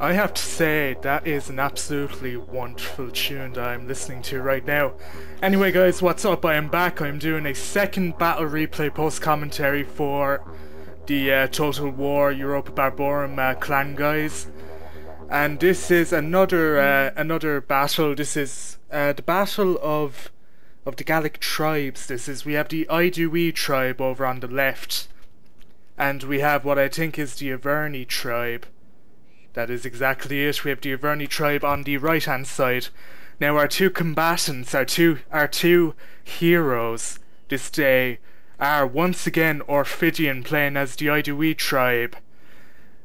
I have to say, that is an absolutely wonderful tune that I'm listening to right now. Anyway guys, what's up? I am back. I'm doing a second battle replay post-commentary for the Total War Europa Barbarorum clan guys. And this is another battle. This is the battle of the Gallic tribes. We have the Idui tribe over on the left. And we have what I think is the Averni tribe. That is exactly it. We have the Averni tribe on the right hand side. Now our two combatants, our two heroes this day are once again Orphydian, playing as the Idui tribe.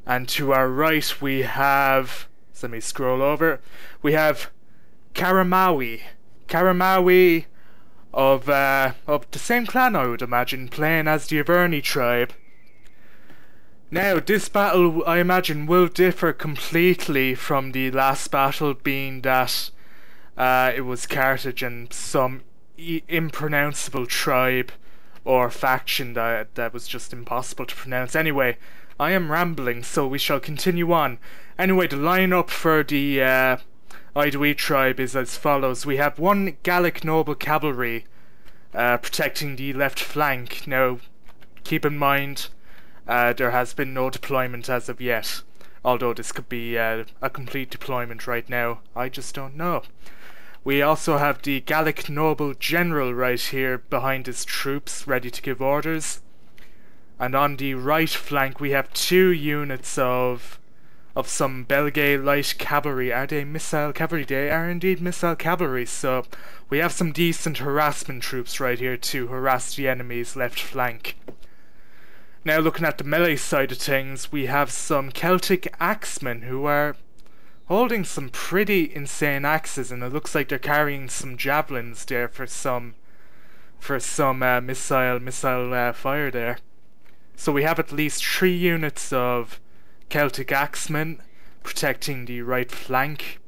And to our right we have, let me scroll over, we have Karamawi. Karamawi of the same clan, I would imagine, playing as the Averni tribe. Now, this battle, I imagine, will differ completely from the last battle, being that it was Carthage and some impronounceable tribe or faction that was just impossible to pronounce. Anyway, I am rambling, so we shall continue on. Anyway, the lineup for the Idui tribe is as follows. We have one Gallic noble cavalry protecting the left flank. Now, keep in mind, there has been no deployment as of yet, although this could be a complete deployment right now. I just don't know. We also have the Gallic noble general right here behind his troops, ready to give orders. And on the right flank we have two units of some Belgae light cavalry. Are they missile cavalry? They are indeed missile cavalry, so we have some decent harassment troops right here to harass the enemy's left flank. Now, looking at the melee side of things, we have some Celtic axemen who are holding some pretty insane axes, and it looks like they're carrying some javelins there for some missile fire there. So we have at least 3 units of Celtic axemen protecting the right flank.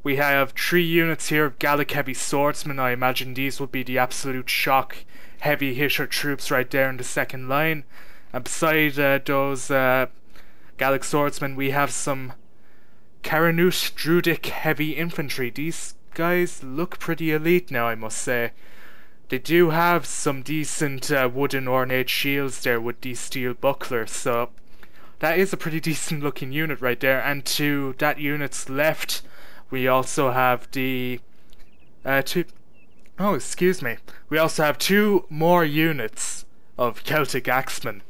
We have 3 units here of Gallic heavy swordsmen. I imagine these will be the absolute shock heavy hitter troops right there in the second line. And beside those Gallic swordsmen, we have some Caranute Druidic heavy infantry. These guys look pretty elite now, I must say. They do have some decent wooden ornate shields there with these steel bucklers, so that is a pretty decent looking unit right there. And to that unit's left, we also have the we also have 2 more units of Celtic axemen.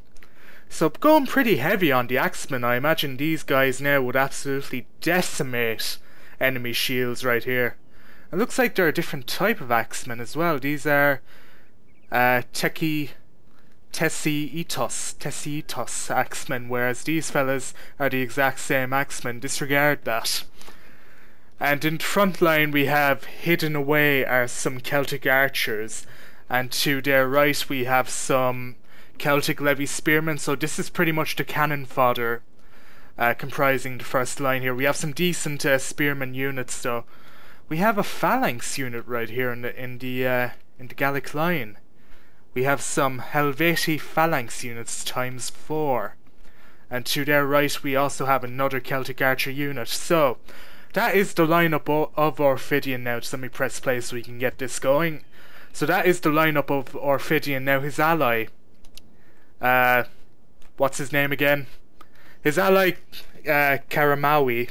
So going pretty heavy on the axemen. I imagine these guys now would absolutely decimate enemy shields right here. It looks like they're a different type of axemen as well. These are Tessiitos axemen, whereas these fellas are the exact same axemen. Disregard that. And in front line we have hidden away are some Celtic archers, and to their right we have some Celtic levy spearmen. So this is pretty much the cannon fodder comprising the first line here. We have some decent spearmen units though. We have a phalanx unit right here in the Gallic line. We have some Helvetii phalanx units ×4, and to their right we also have another Celtic archer unit. So that is the lineup of Orphydian now. Just let me press play so we can get this going. So that is the lineup of Orphydian. Now his ally, what's his name again? His ally, Karamawi.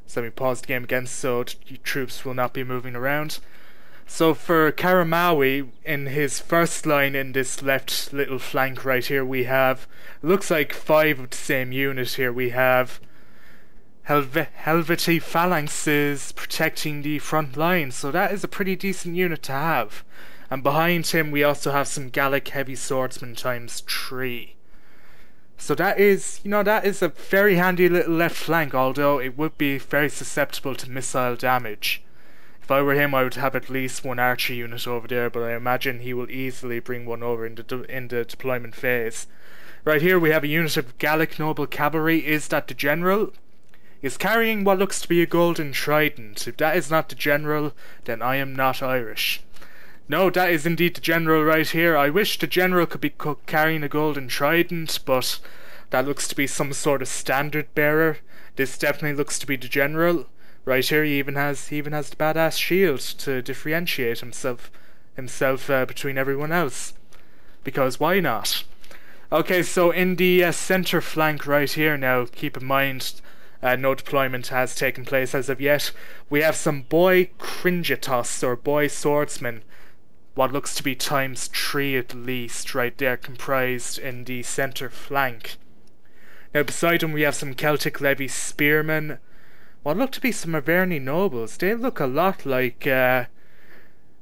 So let me pause the game again so the troops will not be moving around. So for Karamawi, in his first line in this left little flank right here, we have, looks like 5 of the same unit here. We have Helvetii phalanxes protecting the front line, so that is a pretty decent unit to have. And behind him we also have some Gallic heavy swordsmen ×3. So that is, that is a very handy little left flank, although it would be very susceptible to missile damage. If I were him, I would have at least 1 archer unit over there, but I imagine he will easily bring one over in the deployment phase. Right here we have a unit of Gallic noble cavalry. Is that the general? Is carrying what looks to be a golden trident. If that is not the general, then I am not Irish. No, that is indeed the general right here. I wish the general could be carrying a golden trident, but That looks to be some sort of standard bearer. This definitely looks to be the general. Right here, he even has the badass shield to differentiate himself between everyone else. Because why not? Okay, so in the center flank right here now, keep in mind no deployment has taken place as of yet. We have some boy Cringitos, or boy swordsmen, what looks to be ×3 at least, right there, comprised in the center flank. Now beside them we have some Celtic Levy spearmen, what look to be some Averni nobles. They look a lot like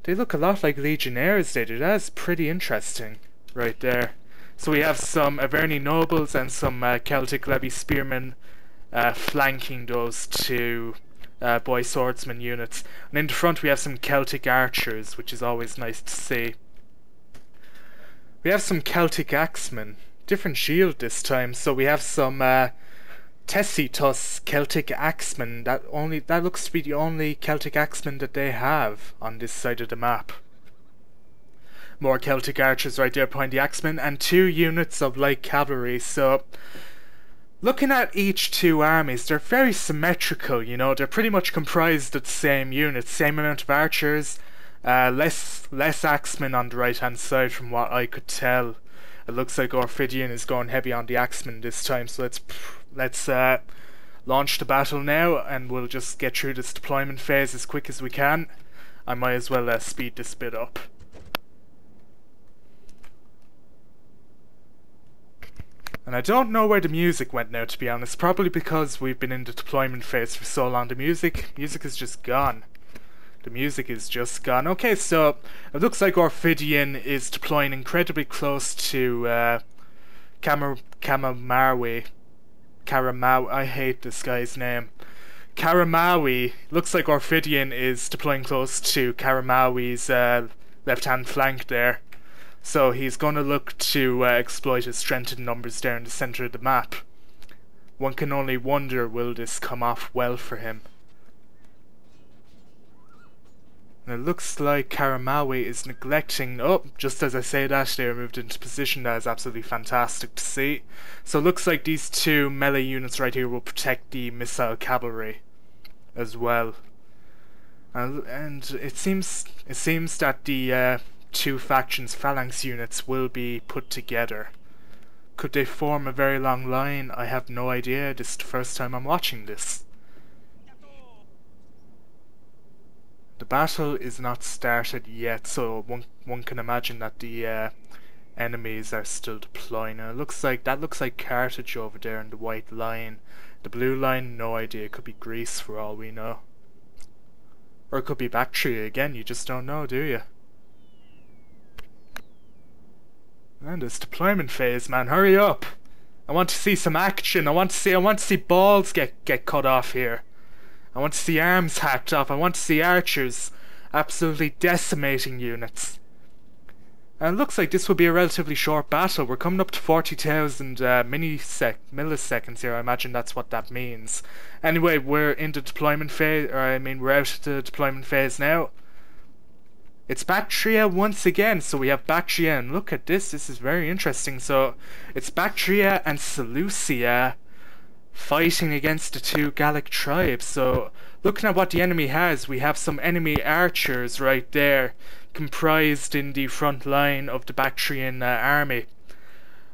legionnaires. They do. That's pretty interesting, right there. So we have some Averni nobles and some Celtic Levy spearmen flanking those two boy swordsman units. And in the front we have some Celtic archers, which is always nice to see. We have some Celtic axemen. Different shield this time. So we have some Tessitus Celtic axemen. That looks to be the only Celtic axemen that they have on this side of the map. More Celtic archers right there behind the axemen, and 2 units of light cavalry. So looking at each two armies, they're very symmetrical, you know. They're pretty much comprised of the same units, same amount of archers, less axemen on the right hand side from what I could tell. It looks like Orphydian is going heavy on the axemen this time, so let's launch the battle now, and we'll just get through this deployment phase as quick as we can. I might as well speed this bit up. And I don't know where the music went now, to be honest. Probably because we've been in the deployment phase for so long. The music is just gone. The music is just gone. Okay, so it looks like Orphydian is deploying incredibly close to Karamawi. I hate this guy's name. Karamawi. Looks like Orphydian is deploying close to Karamawi's left-hand flank there. So he's going to look to exploit his strength in numbers there in the center of the map. One can only wonder, will this come off well for him? And it looks like Karamawi is neglecting... Oh, just as I say that, they are moved into position. That is absolutely fantastic to see. So it looks like these 2 melee units right here will protect the missile cavalry as well. And it seems that the 2 factions phalanx units will be put together. Could they form a very long line? I have no idea. This is the first time I'm watching this. The battle is not started yet, so one can imagine that the enemies are still deploying. And that looks like Carthage over there in the white line. The blue line, no idea. It could be Greece for all we know. Or it could be Bactria again, you just don't know, do you? And this deployment phase, man, hurry up! I want to see some action. I want to see balls get cut off here. I want to see arms hacked off. I want to see archers absolutely decimating units. And it looks like this will be a relatively short battle. We're coming up to 40,000 milliseconds here. I imagine that's what that means. Anyway, we're in the deployment phase, we're out of the deployment phase now. It's Bactria once again. So we have Bactria, and look at this. This is very interesting. So it's Bactria and Seleucia fighting against the 2 Gallic tribes. So looking at what the enemy has, we have some enemy archers right there comprised in the front line of the Bactrian army.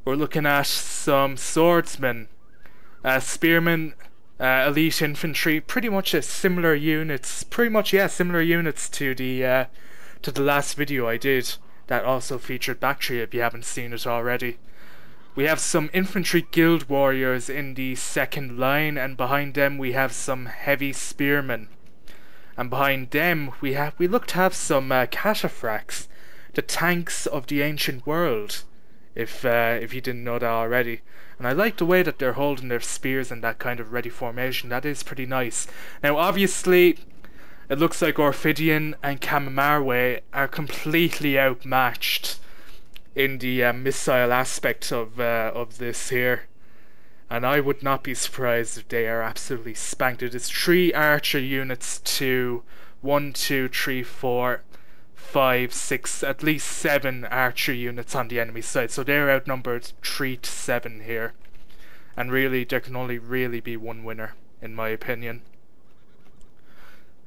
We're looking at some swordsmen, spearmen, elite infantry, pretty much similar units to the last video I did that also featured Bactria, if you haven't seen it already. We have some infantry guild warriors in the second line, and behind them we have some heavy spearmen. And behind them we look to have some cataphracts, the tanks of the ancient world, if you didn't know that already. And I like the way that they're holding their spears in that kind of ready formation. That is pretty nice. Now obviously it looks like Orphydian and Karamawi are completely outmatched in the missile aspect of this here, and I would not be surprised if they are absolutely spanked. It is 3 archer units to 1, 2, 3, 4, 5, 6, at least 7 archer units on the enemy side, so they're outnumbered 3 to 7 here. And really, there can only really be one winner, in my opinion.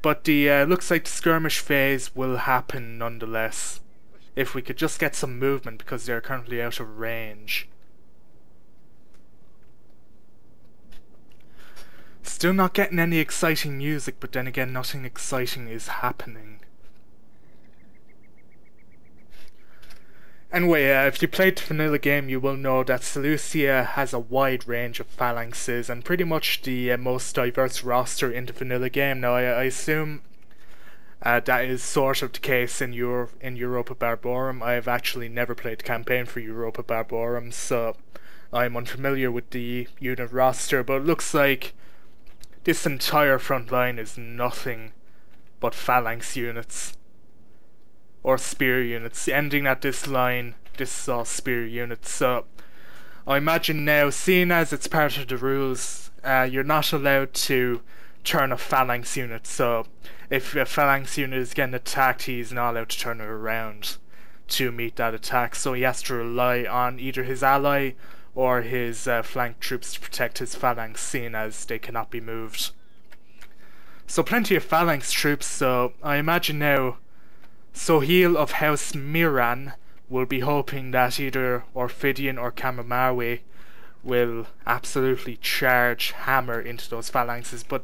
But the looks like the skirmish phase will happen nonetheless. If we could just get some movement, because they're currently out of range. Still not getting any exciting music, but then again, nothing exciting is happening. Anyway, if you played the vanilla game, you will know that Seleucia has a wide range of phalanxes and pretty much the most diverse roster in the vanilla game. Now, I assume that is sort of the case in Europa Barbarorum. I have actually never played the campaign for Europa Barbarorum, so I'm unfamiliar with the unit roster, but it looks like this entire front line is nothing but phalanx units. Or spear units. Ending at this line, this is all spear units. So I imagine now, seeing as it's part of the rules, you're not allowed to turn a phalanx unit. So if a phalanx unit is getting attacked, he's not allowed to turn it around to meet that attack. So he has to rely on either his ally or his flank troops to protect his phalanx, seeing as they cannot be moved. So plenty of phalanx troops, so I imagine now Sohail of House Miran will be hoping that either Orphydian or Karamawi will absolutely hammer into those phalanxes, but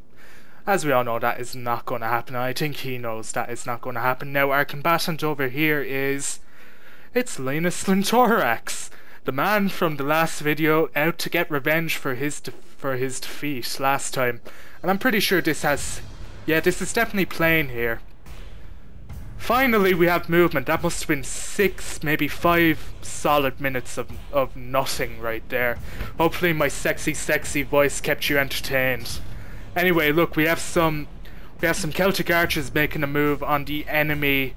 as we all know, that is not going to happen. I think he knows that is not going to happen. Now, our combatant over here it's LinusLinoThorax, the man from the last video, out to get revenge for his defeat last time. And I'm pretty sure this is definitely playing here. Finally, we have movement. That must have been 6, maybe 5 solid minutes of nothing right there. Hopefully my sexy voice kept you entertained. Anyway, look, we have some Celtic archers making a move on the enemy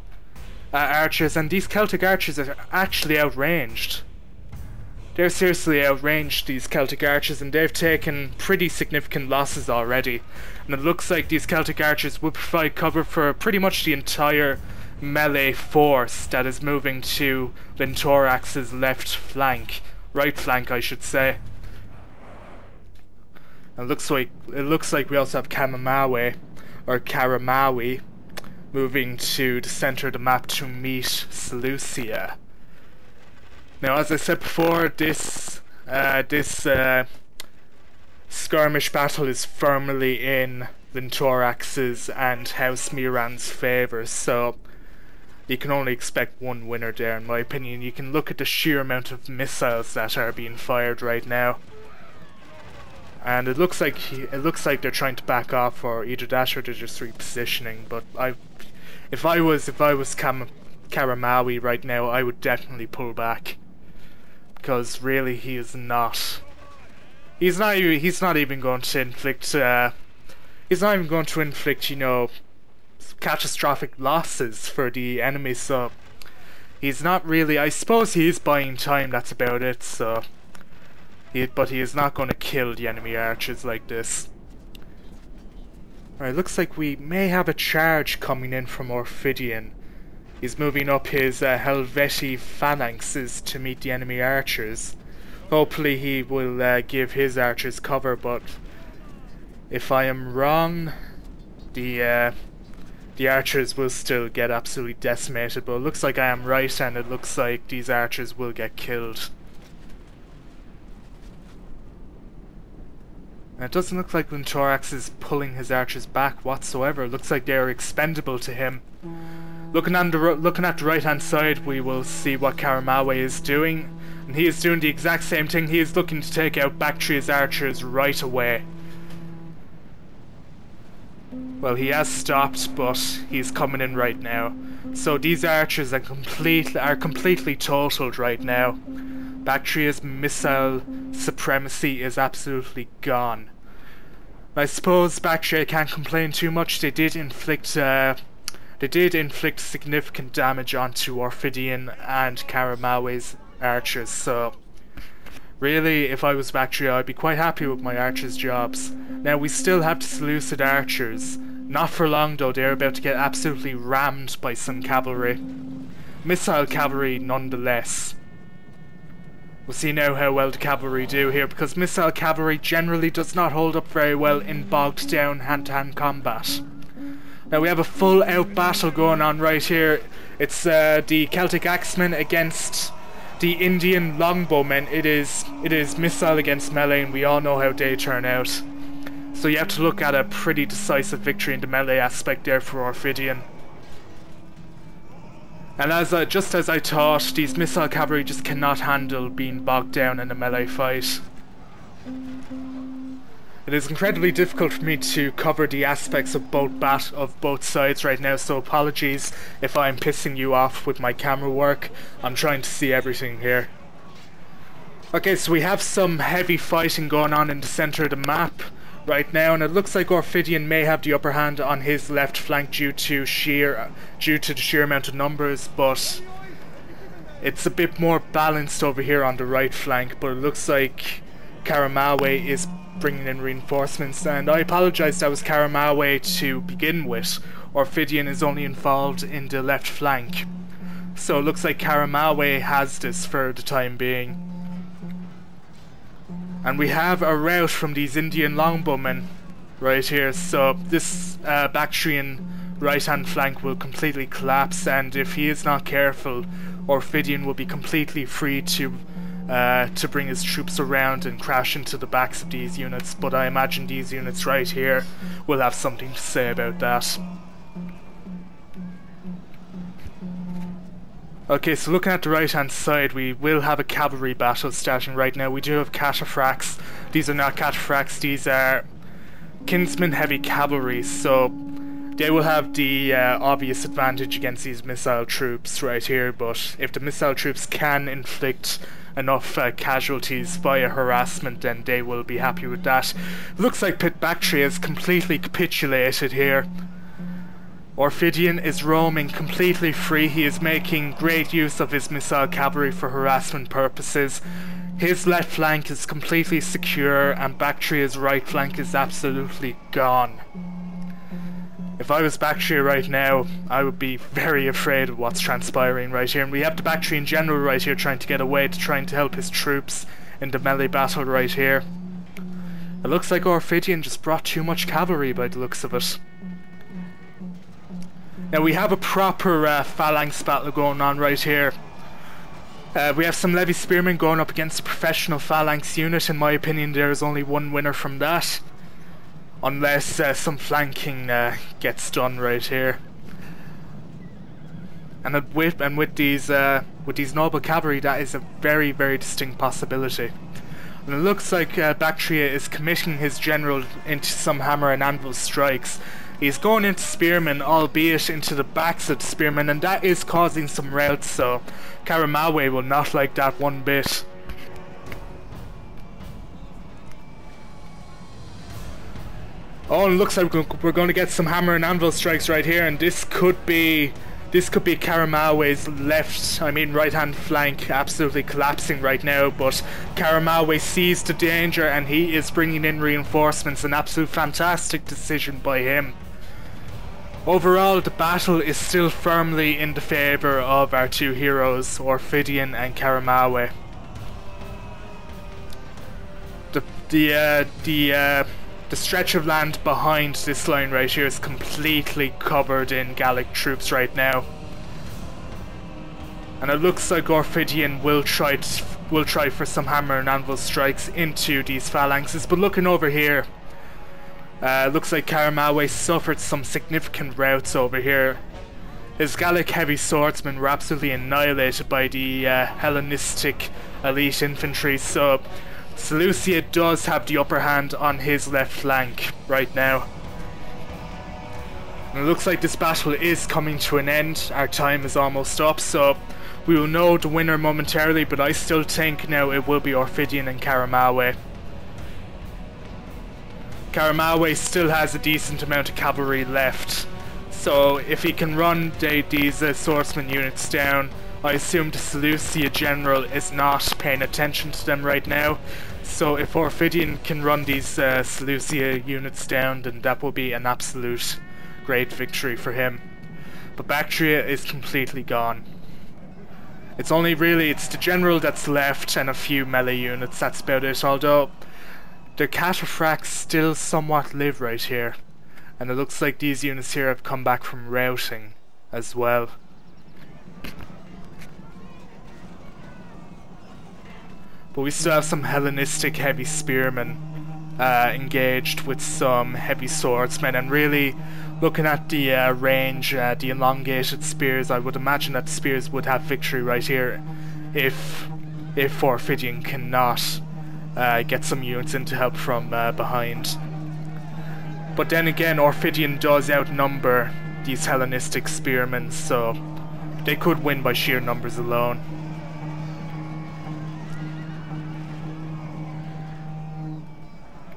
archers, and these Celtic archers are actually outranged. They're seriously outranged, these Celtic archers, and they've taken pretty significant losses already. And it looks like these Celtic archers will provide cover for pretty much the entire melee force that is moving to LinoThorax's right flank I should say. And it looks like we also have Karamawi moving to the center of the map to meet Seleucia. Now, as I said before, this skirmish battle is firmly in LinoThorax's and House Miran's favour, so you can only expect one winner there, in my opinion. You can look at the sheer amount of missiles that are being fired right now, and it looks like they're trying to back off, or either that or they're just repositioning. But if I was Karamawi right now, I would definitely pull back. Because really, he's not even going to inflict, you know, catastrophic losses for the enemy, so he's not really, I suppose he is buying time, that's about it, so, but he is not going to kill the enemy archers like this. Alright, looks like we may have a charge coming in from Orphydian. He's moving up his Helvetii phalanxes to meet the enemy archers. Hopefully he will give his archers cover, but if I am wrong, the archers will still get absolutely decimated. But it looks like I am right, and it looks like these archers will get killed. And it doesn't look like LinoThorax is pulling his archers back whatsoever. It looks like they are expendable to him. Looking at the right hand side, we will see what Karamawi is doing, and he is doing the exact same thing. He is looking to take out Bactria's archers right away. Well, he has stopped, but he's coming in right now. So these archers are completely totaled right now. Bactria's missile supremacy is absolutely gone. I suppose Bactria can't complain too much. They did inflict significant damage onto Orphydian and Karamawi's archers, so really, if I was Bactria, I'd be quite happy with my archers' jobs. Now, we still have the Seleucid archers. Not for long, though. They're about to get absolutely rammed by some cavalry. Missile cavalry, nonetheless. We'll see now how well the cavalry do here, because missile cavalry generally does not hold up very well in bogged down hand-to-hand combat. Now we have a full out battle going on right here. It's the Celtic Axemen against the Indian Longbowmen. It is missile against melee, and we all know how they turn out. So you have to look at a pretty decisive victory in the melee aspect there for Orphydian. And just as I thought, these missile cavalry just cannot handle being bogged down in a melee fight. It is incredibly difficult for me to cover the aspects of both sides right now, so apologies if I'm pissing you off with my camera work. I'm trying to see everything here. Okay, so we have some heavy fighting going on in the center of the map right now, and it looks like Orphydian may have the upper hand on his left flank due to the sheer amount of numbers, but it's a bit more balanced over here on the right flank. But it looks like Karamawi is bringing in reinforcements, and I apologize, that was Karamawi to begin with. Orphydian is only involved in the left flank, so it looks like Karamawi has this for the time being. And we have a rout from these Indian Longbowmen right here, so this Bactrian right hand flank will completely collapse, and if he is not careful, Orphydian will be completely free to bring his troops around and crash into the backs of these units. But I imagine these units right here will have something to say about that. Okay, so looking at the right hand side, we will have a cavalry battle starting right now. We do have cataphracts. These are not cataphracts, these are kinsman heavy cavalry, so they will have the obvious advantage against these missile troops right here. But if the missile troops can inflict enough casualties via harassment, then they will be happy with that. Looks like Bactria has completely capitulated here. Orphydian is roaming completely free. He is making great use of his missile cavalry for harassment purposes. His left flank is completely secure, and Bactria's right flank is absolutely gone. If I was Bactria right now, I would be very afraid of what's transpiring right here. And we have the Bactrian general right here trying to get away, trying to help his troops in the melee battle right here. It looks like Orphydian just brought too much cavalry by the looks of it. Now we have a proper phalanx battle going on right here. We have some Levy Spearmen going up against a professional phalanx unit. In my opinion, there is only one winner from that, unless some flanking gets done right here. And with these noble cavalry, that is a very, very distinct possibility. And it looks like Bactria is committing his general into some hammer and anvil strikes. He's going into spearmen, albeit into the backs of the spearmen, and that is causing some routs, so Karamawi will not like that one bit. Oh, and it looks like we're going to get some hammer and anvil strikes right here, and this could be Karamawi's right hand flank absolutely collapsing right now, but Karamawi sees the danger and he is bringing in reinforcements. An absolute fantastic decision by him. Overall, the battle is still firmly in the favour of our two heroes, Orphydian and Karamawi. The stretch of land behind this line right here is completely covered in Gallic troops right now, and it looks like Orphydian will try for some hammer and anvil strikes into these phalanxes. But looking over here, looks like Karamawi suffered some significant routs over here. His Gallic heavy swordsmen were absolutely annihilated by the Hellenistic elite infantry, so Seleucia does have the upper hand on his left flank right now. And it looks like this battle is coming to an end. Our time is almost up, so we will know the winner momentarily, but I still think now it will be Orphydian and Karamawi. Karamawi still has a decent amount of cavalry left, so if he can run these swordsman units down, I assume the Seleucia general is not paying attention to them right now, so if Orphydian can run these Seleucia units down, then that will be an absolute great victory for him. But Bactria is completely gone. It's only really, it's the general that's left and a few melee units, that's about it. Although, the cataphracts still somewhat live right here. And it looks like these units here have come back from routing as well. But we still have some Hellenistic heavy spearmen engaged with some heavy swordsmen, and really looking at the range, the elongated spears, I would imagine that the spears would have victory right here if Orphydian cannot get some units in to help from behind. But then again, Orphydian does outnumber these Hellenistic spearmen, so they could win by sheer numbers alone.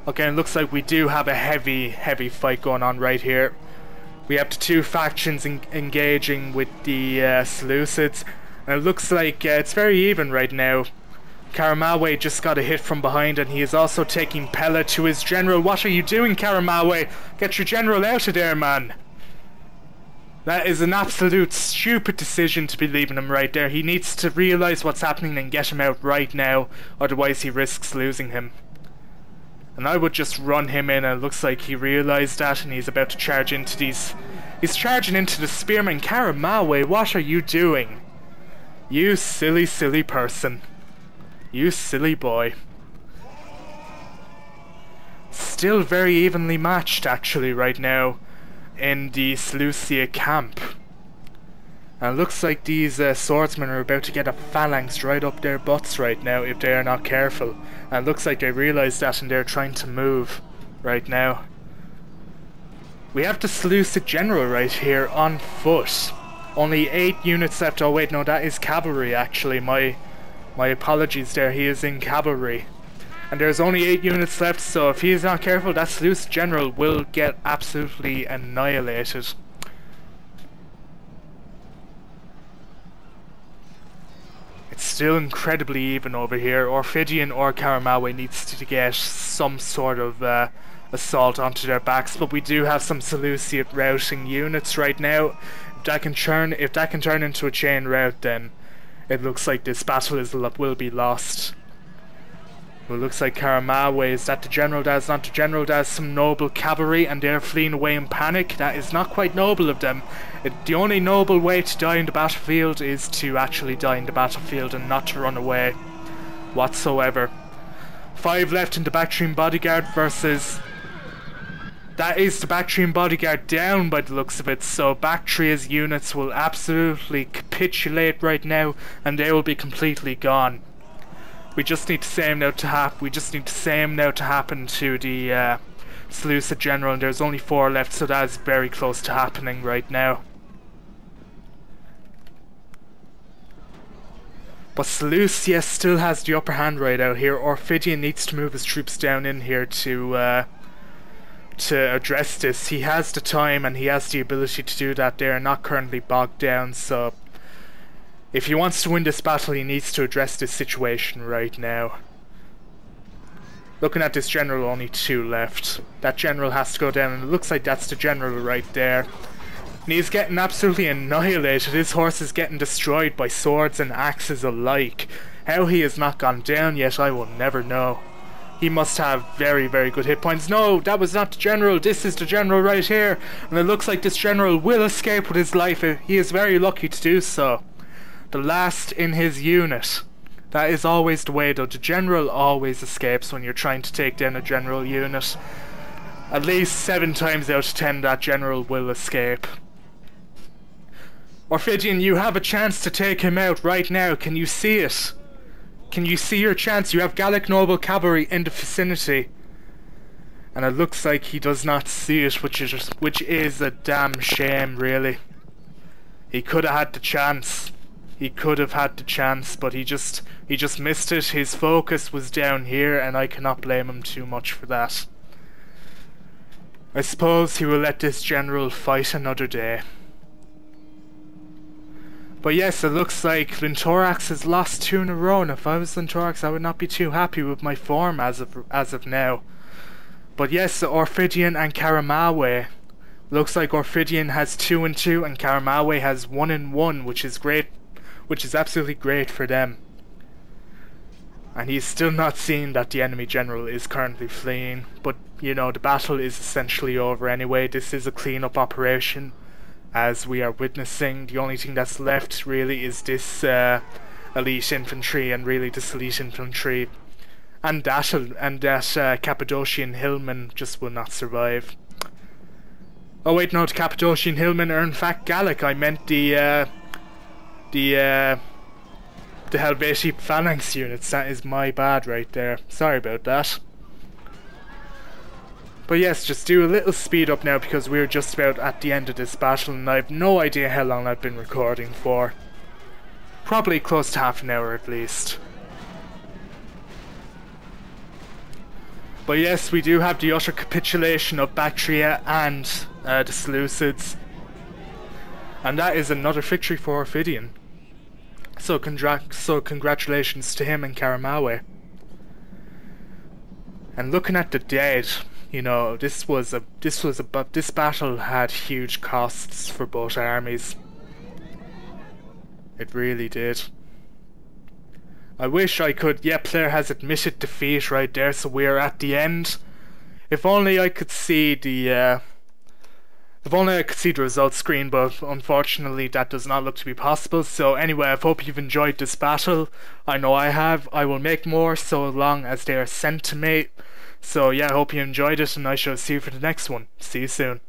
Okay, it looks like we do have a heavy fight going on right here. We have the two factions engaging with the Seleucids, and it looks like it's very even right now. Karamawi just got a hit from behind, and he is also taking Pella to his general. What are you doing, Karamawi? Get your general out of there, man. That is an absolute stupid decision to be leaving him right there. He needs to realise what's happening and get him out right now, otherwise he risks losing him. And I would just run him in, and it looks like he realised that, and he's about to charge into these... He's charging into the spearmen. Karamawi, what are you doing? You silly, silly person. You silly boy. Still very evenly matched, actually, right now, in the Seleucia camp. And it looks like these swordsmen are about to get a phalanx right up their butts right now if they are not careful. And it looks like they realise that, and they're trying to move right now. We have the Seleucid general right here on foot. Only 8 units left. Oh wait, no, that is cavalry actually. My apologies there, he is in cavalry. And there's only 8 units left, so if he is not careful, that Seleucid general will get absolutely annihilated. It's still incredibly even over here. Orphydian or Karamawi needs to get some sort of assault onto their backs, but we do have some Seleucid routing units right now. If that can turn into a chain rout, then it looks like this battle will be lost. Well, it looks like Karamawi, is that the general? That is not the general. That is some noble cavalry, and they're fleeing away in panic. That is not quite noble of them. The only noble way to die in the battlefield is to actually die in the battlefield and not to run away whatsoever. 5 left in the Bactrian bodyguard versus... That is the Bactrian bodyguard down by the looks of it, so Bactria's units will absolutely capitulate right now, and they will be completely gone. We just need the same now to happen. To the Seleucid general, and there's only 4 left, so that is very close to happening right now. But Seleucia still has the upper hand right out here. Orphydian needs to move his troops down in here to address this. He has the time and he has the ability to do that. They are not currently bogged down, so if he wants to win this battle, he needs to address this situation right now. Looking at this general, only 2 left. That general has to go down, and it looks like that's the general right there. And he's getting absolutely annihilated. His horse is getting destroyed by swords and axes alike. How he has not gone down yet, I will never know. He must have very, very good hit points. No, that was not the general. This is the general right here. And it looks like this general will escape with his life. He is very lucky to do so. The last in his unit. That is always the way though. The general always escapes when you're trying to take down a general unit. At least 7 times out of 10 that general will escape. Orphydian, you have a chance to take him out right now. Can you see it? Can you see your chance? You have Gallic noble cavalry in the vicinity. And it looks like he does not see it, which is a damn shame, really. He could have had the chance. He could have had the chance, but he just missed it. His focus was down here, and I cannot blame him too much for that. I suppose he will let this general fight another day. But yes, it looks like LinoThorax has lost 2 in a row, and if I was LinoThorax, I would not be too happy with my form as of now. But yes, Orphydian and Karamawi. Looks like Orphydian has 2 and 2, and Karamawi has 1 and 1, which is great which is absolutely great for them. And he's still not seen that the enemy general is currently fleeing, but you know, the battle is essentially over anyway. This is a cleanup operation, as we are witnessing. The only thing that's left really is this elite infantry, and really this elite infantry and that Cappadocian hillman just will not survive. Oh wait, no, the Cappadocian hillmen are in fact Gallic. I meant the Helvetii phalanx units. That is my bad right there. Sorry about that. But yes, just do a little speed up now because we're just about at the end of this battle and I have no idea how long I've been recording for. Probably close to half an hour at least. But yes, we do have the utter capitulation of Bactria and the Seleucids. And that is another victory for Orphydian. So congratulations to him and Karamawi. And looking at the dead, you know, this battle had huge costs for both armies. It really did. I wish I could. Yeah, player has admitted defeat right there, so we're at the end. If only I could see the results screen, but unfortunately that does not look to be possible. So anyway, I hope you've enjoyed this battle. I know I have. I will make more so long as they are sent to me. So yeah, I hope you enjoyed it, and I shall see you for the next one. See you soon.